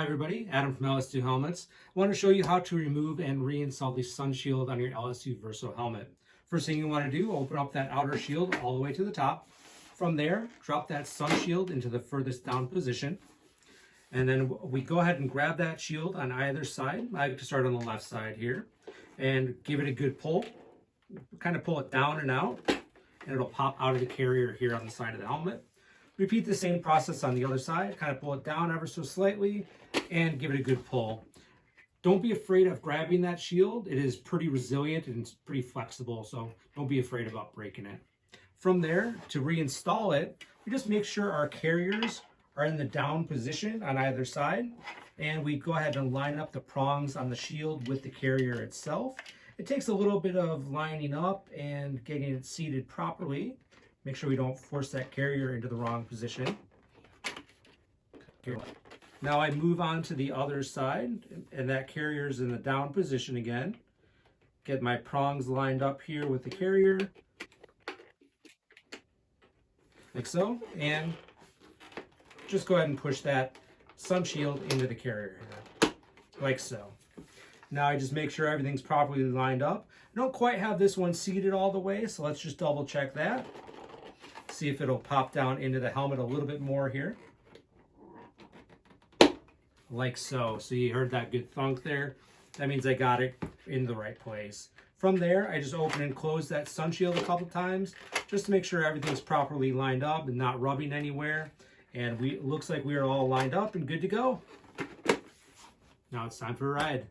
Hi everybody, Adam from LS2 Helmets. I want to show you how to remove and reinstall the Sunshield on your LS2 Verso helmet. First thing you want to do, open up that outer shield all the way to the top. From there, drop that Sunshield into the furthest down position. And then we go ahead and grab that shield on either side. I like to start on the left side here. And give it a good pull. Kind of pull it down and out. And it'll pop out of the carrier here on the side of the helmet. Repeat the same process on the other side. Kind of pull it down ever so slightly and give it a good pull. Don't be afraid of grabbing that shield. It is pretty resilient and it's pretty flexible, so don't be afraid about breaking it. From there, to reinstall it, we just make sure our carriers are in the down position on either side, and we go ahead and line up the prongs on the shield with the carrier itself. It takes a little bit of lining up and getting it seated properly. Make sure we don't force that carrier into the wrong position. Now I move on to the other side, and that carrier is in the down position again. Get my prongs lined up here with the carrier, like so, and just go ahead and push that Sunshield into the carrier here, like so. Now I just make sure everything's properly lined up. I don't quite have this one seated all the way, so let's just double check that. See if it'll pop down into the helmet a little bit more here. Like so. So you heard that good thunk there. That means I got it in the right place. From there, I just open and close that Sunshield a couple times just to make sure everything's properly lined up and not rubbing anywhere. And it looks like we are all lined up and good to go. Now it's time for a ride.